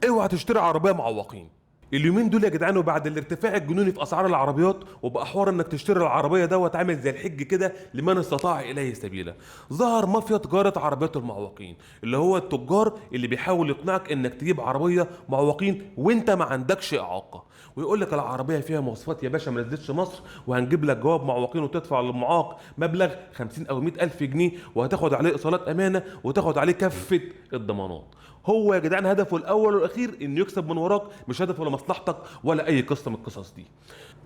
اوعى تشتري عربيه معوقين. اليومين دول يا جدعان، وبعد الارتفاع الجنوني في اسعار العربيات، وبقى حوار انك تشتري العربيه دوت عامل زي الحج كده لمن استطاع اليه سبيلا. ظهر مافيا تجاره عربيات المعوقين، اللي هو التجار اللي بيحاول يقنعك انك تجيب عربيه معوقين وانت ما عندكش اعاقه، ويقول لك العربيه فيها مواصفات يا باشا ما نزلتش مصر، وهنجيب لك جواب معوقين وتدفع للمعاق مبلغ 50 او 100 الف جنيه، وهتاخد عليه ايصالات امانه، وتاخد عليه كافه الضمانات. هو يا جدعان هدفه الاول والاخير انه يكسب من وراك، مش هدفه لمصلحتك ولا اي قصه من القصص دي.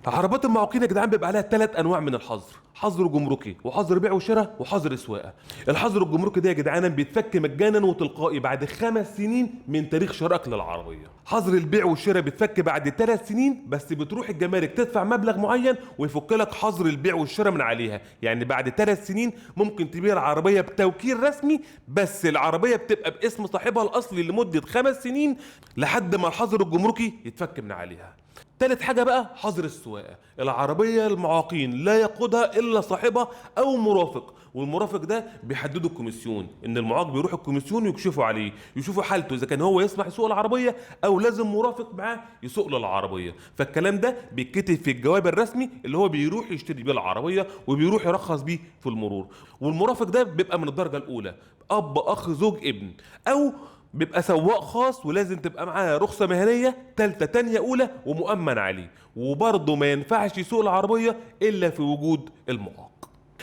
عربات المعاقين يا جدعان بيبقى عليها 3 انواع من الحظر: حظر جمركي، وحظر بيع وشراء، وحظر سواقه. الحظر الجمركي ده يا جدعان بيتفك مجانا وتلقائي بعد 5 سنين من تاريخ شرائك للعربيه. حظر البيع والشراء بيتفك بعد 3 سنين، بس بتروح الجمارك تدفع مبلغ معين ويفك لك حظر البيع والشراء من عليها. يعني بعد 3 سنين ممكن تبيع العربيه بتوكيل رسمي، بس العربيه بتبقى باسم صاحبها الاصلي لمده 5 سنين لحد ما الحظر الجمركي يتفك من عليها. تالت حاجة بقى حظر السواقة. العربية المعاقين لا يقودها إلا صاحبها أو مرافق، والمرافق ده بيحددوا الكوميسيون، إن المعاق بيروح الكوميسيون يكشفوا عليه، يشوفوا حالته إذا كان هو يسمح يسوق العربية أو لازم مرافق معاه يسوق له العربية. فالكلام ده بيتكتب في الجواب الرسمي اللي هو بيروح يشتري بيه العربية وبيروح يرخص بيه في المرور. والمرافق ده بيبقى من الدرجة الأولى، أب أخ زوج ابن، أو بيبقى سواق خاص ولازم تبقى معاه رخصة مهنية تالتة تانية أولى ومؤمن عليه، وبرضه ما ينفعش يسوق العربية إلا في وجود المعاق.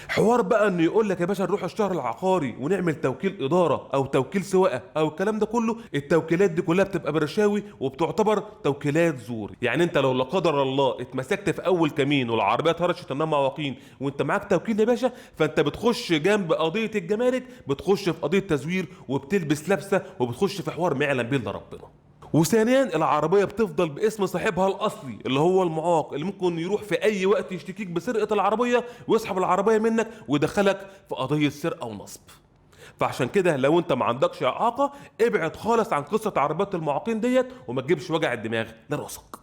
حوار بقى انه يقول لك يا باشا نروح الشهر العقاري ونعمل توكيل اداره او توكيل سواقه او الكلام ده كله، التوكيلات دي كلها بتبقى برشاوي وبتعتبر توكيلات زور. يعني انت لو لا قدر الله اتمسكت في اول كمين والعربيه اتهرشت انها معوقين وانت معاك توكيل يا باشا، فانت بتخش جنب قضيه الجمارك، بتخش في قضيه تزوير وبتلبس لبسه وبتخش في حوار ما يعلم به الا ربنا. وثانيا العربيه بتفضل باسم صاحبها الاصلي اللي هو المعاق، اللي ممكن يروح في اي وقت يشتكيك بسرقه العربيه ويسحب العربيه منك ويدخلك في قضيه سرقه ونصب. فعشان كده لو انت ما عندكش اعاقه، ابعد خالص عن قصه عربيات المعاقين ديت وما تجيبش وجع الدماغ لراسك.